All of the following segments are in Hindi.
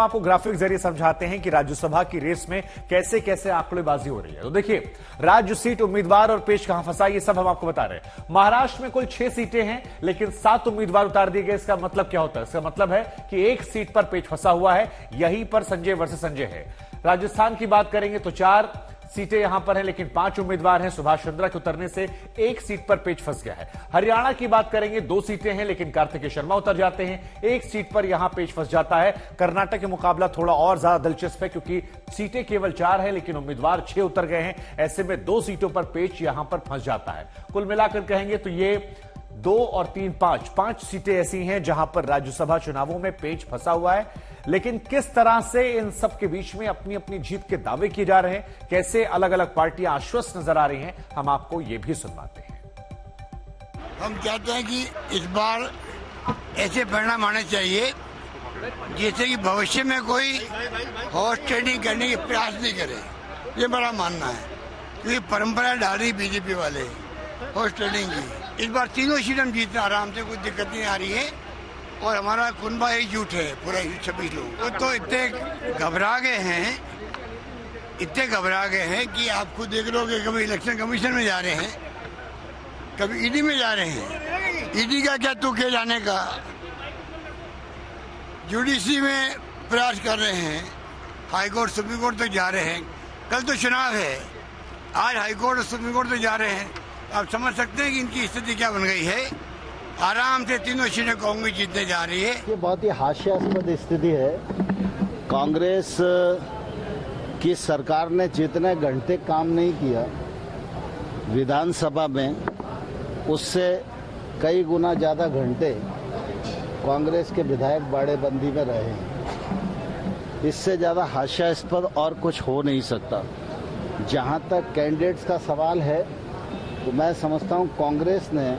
आपको ग्राफिक जरिए समझाते हैं कि राज्यसभा की रेस में कैसे कैसे आंकड़ेबाजी हो रही है। तो देखिए, राज्य सीट, उम्मीदवार और पेच कहां फंसा, ये सब हम आपको बता रहे हैं। महाराष्ट्र में कुल 6 सीटें हैं, लेकिन 7 उम्मीदवार उतार दिए गए। इसका मतलब क्या होता है? इसका मतलब है कि एक सीट पर पेच फंसा हुआ है, यहीं पर संजय वर्सेस संजय है। राजस्थान की बात करेंगे तो 4 सीटें यहां पर हैं, लेकिन 5 उम्मीदवार हैं। सुभाष चंद्रा के उतरने से एक सीट पर पेच फंस गया है। हरियाणा की बात करेंगे, 2 सीटें हैं, लेकिन कार्तिकेय शर्मा उतर जाते हैं, एक सीट पर यहां पेच फंस जाता है। कर्नाटक के मुकाबला थोड़ा और ज्यादा दिलचस्प है, क्योंकि सीटें केवल 4 हैं, लेकिन उम्मीदवार 6 उतर गए हैं। ऐसे में 2 सीटों पर पेच यहां पर फंस जाता है। कुल मिलाकर कहेंगे तो ये 2 और 3 5 सीटें ऐसी हैं जहां पर राज्यसभा चुनावों में पेच फंसा हुआ है। लेकिन किस तरह से इन सब के बीच में अपनी अपनी जीत के दावे किए जा रहे हैं, कैसे अलग अलग पार्टियां आश्वस्त नजर आ रही हैं, हम आपको यह भी सुनवाते हैं। हम चाहते हैं कि इस बार ऐसे परिणाम आने चाहिए जिससे कि भविष्य में कोई हॉर्स ट्रेडिंग करने की प्रयास नहीं करे। ये बड़ा मानना है, क्योंकि परंपरा डाल रही बीजेपी वाले हॉर्स ट्रेडिंग की। इस बार तीनों सीट हम जीतने आराम से, कोई दिक्कत नहीं आ रही है। और हमारा कुनबा एकजुट है, पूरा 26 लोग। वो तो इतने घबरा गए हैं कि आप खुद देख लो कि कभी इलेक्शन कमीशन में जा रहे हैं, कभी ईडी में जा रहे हैं। ईडी का क्या तुक है जाने का, जुडिशरी में प्रयास कर रहे हैं, हाईकोर्ट सुप्रीम कोर्ट तक जा रहे हैं। कल तो चुनाव है, आज हाईकोर्ट और सुप्रीम कोर्ट तक जा रहे हैं। आप समझ सकते हैं कि इनकी स्थिति क्या बन गई है। आराम से तीनों सीटें कांग्रेस जीतने जा रही है। ये बहुत ही हास्यास्पद स्थिति है। कांग्रेस की सरकार ने जितने घंटे काम नहीं किया विधानसभा में, उससे कई गुना ज्यादा घंटे कांग्रेस के विधायक बाड़ेबंदी में रहे हैं। इससे ज्यादा हास्यास्पद और कुछ हो नहीं सकता। जहां तक कैंडिडेट्स का सवाल है, तो मैं समझता हूं कांग्रेस ने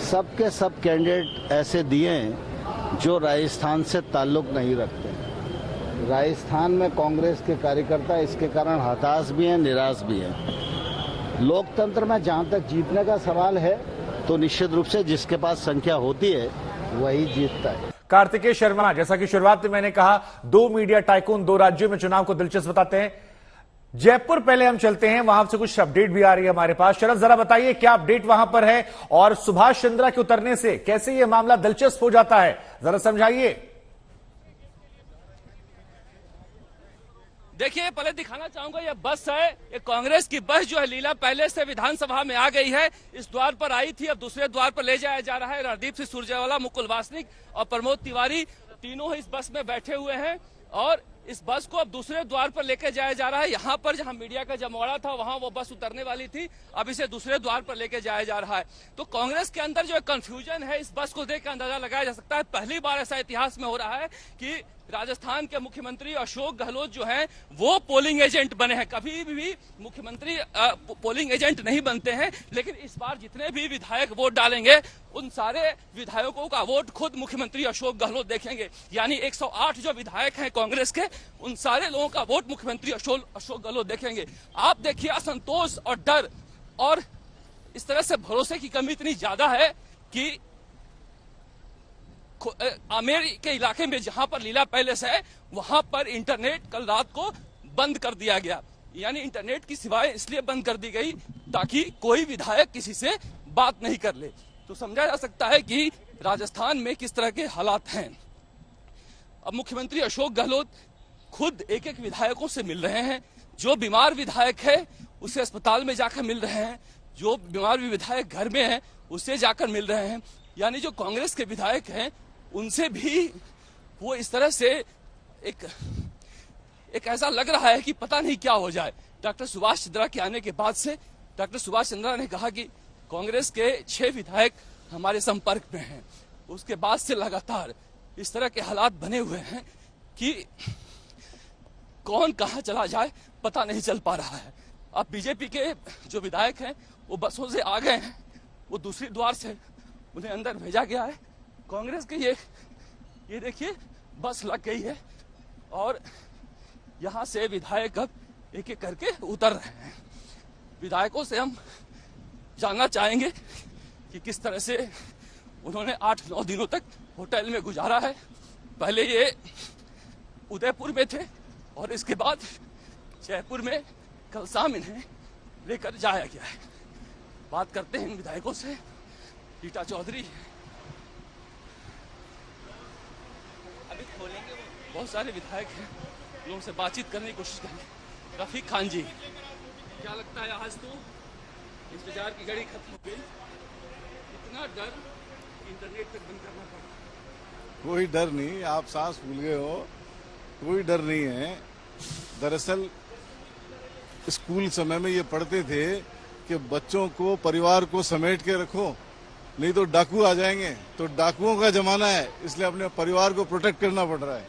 सबके सब कैंडिडेट ऐसे दिए हैं जो राजस्थान से ताल्लुक नहीं रखते। राजस्थान में कांग्रेस के कार्यकर्ता इसके कारण हताश भी हैं, निराश भी हैं। लोकतंत्र में जहां तक जीतने का सवाल है, तो निश्चित रूप से जिसके पास संख्या होती है वही जीतता है। कार्तिकेय शर्मा, जैसा कि शुरुआत में मैंने कहा, 2 मीडिया टाइकून 2 राज्यों में चुनाव को दिलचस्प बताते हैं। जयपुर पहले हम चलते हैं, वहां से कुछ अपडेट भी आ रही है हमारे पास। शरद, जरा बताइए क्या अपडेट वहां पर है, और सुभाष चंद्रा के उतरने से कैसे यह मामला दिलचस्प हो जाता है, जरा समझाइए। देखिए, पहले दिखाना चाहूंगा, यह बस है, ये कांग्रेस की बस जो है लीला पहले से विधानसभा में आ गई है। इस द्वार पर आई थी, अब दूसरे द्वार पर ले जाया जा रहा है। रणदीप सिंह सुरजेवाला, मुकुल वासनिक और प्रमोद तिवारी तीनों इस बस में बैठे हुए हैं, और इस बस को अब दूसरे द्वार पर लेकर जाया जा रहा है। यहाँ पर जहाँ मीडिया का जमवाड़ा था, वहां वो बस उतरने वाली थी, अब इसे दूसरे द्वार पर लेकर जाया जा रहा है। तो कांग्रेस के अंदर जो कंफ्यूजन है, इस बस को देखकर अंदाजा लगाया जा सकता है। पहली बार ऐसा इतिहास में हो रहा है कि राजस्थान के मुख्यमंत्री अशोक गहलोत जो हैं वो पोलिंग एजेंट बने हैं। कभी भी मुख्यमंत्री पोलिंग एजेंट नहीं बनते हैं, लेकिन इस बार जितने भी विधायक वोट डालेंगे, उन सारे विधायकों का वोट खुद मुख्यमंत्री अशोक गहलोत देखेंगे। यानी 108 जो विधायक हैं कांग्रेस के, उन सारे लोगों का वोट मुख्यमंत्री अशोक गहलोत देखेंगे। आप देखिए, असंतोष और डर और इस तरह से भरोसे की कमी इतनी ज्यादा है कि आमेर के इलाके में जहां पर लीला पैलेस है, वहां पर इंटरनेट कल रात को बंद कर दिया गया। यानी इंटरनेट की सेवाएं इसलिए बंद कर दी गई ताकि कोई विधायक किसी से बात नहीं कर ले। तो समझा जा सकता है कि राजस्थान में किस तरह के हालात हैं। अब मुख्यमंत्री अशोक गहलोत खुद एक एक विधायकों से मिल रहे हैं। जो बीमार विधायक है उसे अस्पताल में जाकर मिल रहे हैं, जो बीमार विधायक घर में है उससे जाकर मिल रहे हैं। यानी जो कांग्रेस के विधायक हैं उनसे भी वो इस तरह से एक ऐसा लग रहा है कि पता नहीं क्या हो जाए। डॉक्टर सुभाष चंद्रा के आने के बाद से डॉक्टर सुभाष चंद्रा ने कहा कि कांग्रेस के 6 विधायक हमारे संपर्क में हैं। उसके बाद से लगातार इस तरह के हालात बने हुए हैं कि कौन कहां चला जाए पता नहीं चल पा रहा है। अब बीजेपी के जो विधायक हैं वो बसों से आ गए हैं, वो दूसरी द्वार से उन्हें अंदर भेजा गया है। कांग्रेस के ये देखिए बस लग गई है और यहां से विधायक अब एक एक करके उतर रहे हैं। विधायकों से हम जानना चाहेंगे कि किस तरह से उन्होंने 8-9 दिनों तक होटल में गुजारा है। पहले ये उदयपुर में थे और इसके बाद जयपुर में कल शाम इन्हें लेकर जाया गया है। बात करते हैं इन विधायकों से। रीटा चौधरी अभी खोलेंगे, बहुत सारे विधायक हैं, लोगों से बातचीत करने की कोशिश करेंगे। रफीक खान जी, क्या लगता है आज तो इंतजार की घड़ी खत्म हो गई, इतना डर इंटरनेट तक बंद करना पड़ा? कोई डर नहीं, आप सांस भूल गए हो, कोई डर नहीं है। दरअसल स्कूल समय में ये पढ़ते थे कि बच्चों को, परिवार को समेट के रखो, नहीं तो डाकू आ जाएंगे। तो डाकुओं का जमाना है, इसलिए अपने परिवार को प्रोटेक्ट करना पड़ रहा है।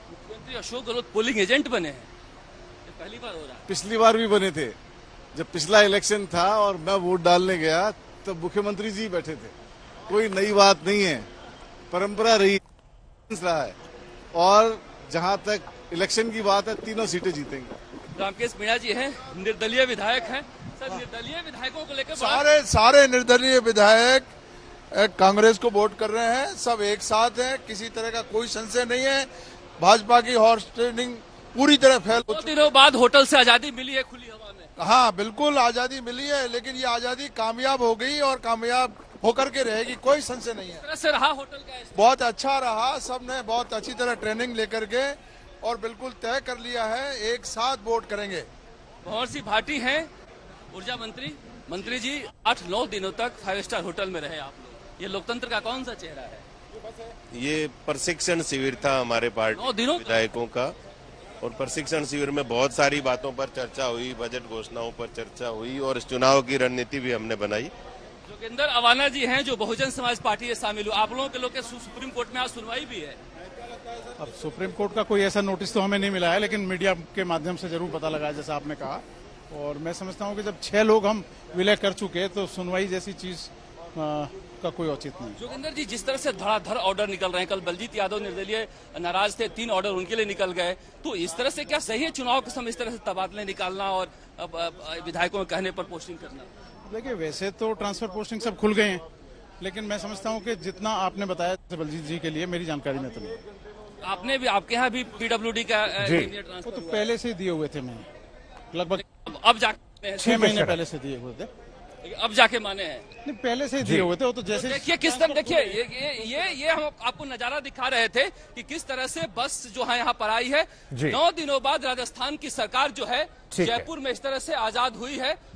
मुख्यमंत्री अशोक गहलोत पोलिंग एजेंट बने हैं, ये पहली बार हो रहा है। पिछली बार भी बने थे, जब पिछला इलेक्शन था और मैं वोट डालने गया तब मुख्यमंत्री जी बैठे थे। कोई नई बात नहीं है, परंपरा रही है। और जहां तक इलेक्शन की बात है, तीनों सीटें जीतेंगे। रामकेश मीणा जी हैं, निर्दलीय विधायक हैं। सर, निर्दलीय विधायकों को लेकर सारे निर्दलीय विधायक कांग्रेस को वोट कर रहे हैं, सब एक साथ हैं, किसी तरह का कोई संशय नहीं है। भाजपा की हॉर्स ट्रेडिंग पूरी तरह फैल। 2 दिनों बाद होटल से आजादी मिली है खुली हवा में। हाँ, बिल्कुल आजादी मिली है, लेकिन ये आजादी कामयाब हो गई और कामयाब होकर के रहेगी, कोई संशय नहीं है। तरह से रहा होटल का बहुत अच्छा रहा, सबने बहुत अच्छी तरह ट्रेनिंग लेकर के और बिल्कुल तय कर लिया है, एक साथ वोट करेंगे। भंवर सिंह भाटी हैं, ऊर्जा मंत्री। मंत्री जी, 8-9 दिनों तक 5 स्टार होटल में रहे आप लोग, ये लोकतंत्र का कौन सा चेहरा है? ये प्रशिक्षण शिविर था हमारे पार्टी विधायकों का, और प्रशिक्षण शिविर में बहुत सारी बातों पर चर्चा हुई, बजट घोषणाओं पर चर्चा हुई और इस चुनाव की रणनीति भी हमने बनाई। जोगिंदर अवाना जी हैं, जो बहुजन समाज पार्टी से शामिल हुआ। आप लोगों के लोग के सुप्रीम कोर्ट में आज सुनवाई भी है। अब सुप्रीम कोर्ट का कोई ऐसा नोटिस तो हमें नहीं मिला है, लेकिन मीडिया के माध्यम से जरूर पता लगा है, जैसा आपने कहा। और मैं समझता हूं कि जब 6 लोग हम विलय कर चुके तो सुनवाई जैसी चीज का कोई औचित्य नहीं। जोगिंदर जी, जिस तरह से धड़ाधड़ ऑर्डर निकल रहे हैं, कल बलजीत यादव निर्दलीय नाराज थे, 3 ऑर्डर उनके लिए निकल गए, तो इस तरह से क्या सही है चुनाव के समय इस तरह से तबादले निकालना और विधायकों के कहने पर पोस्टिंग करना? देखिए, वैसे तो ट्रांसफर पोस्टिंग सब खुल गए हैं, लेकिन मैं समझता हूं कि जितना आपने बताया बलजीत जी के लिए, मेरी जानकारी में तो नहीं। आपने भी, आपके यहाँ भी पीडब्ल्यूडी का वो तो पहले से दिए हुए थे, मैंने लगभग अब जाके 6 महीने पहले से दिए हुए थे। अब जाके माने हैं? नहीं, पहले से दिए हुए थे। वो तो जैसे देखिए किस तरह, देखिए ये हम आपको नजारा दिखा रहे थे कि किस तरह से बस जो है यहाँ पर आई है। 9 दिनों बाद राजस्थान की सरकार जो है जयपुर में इस तरह से आजाद हुई है।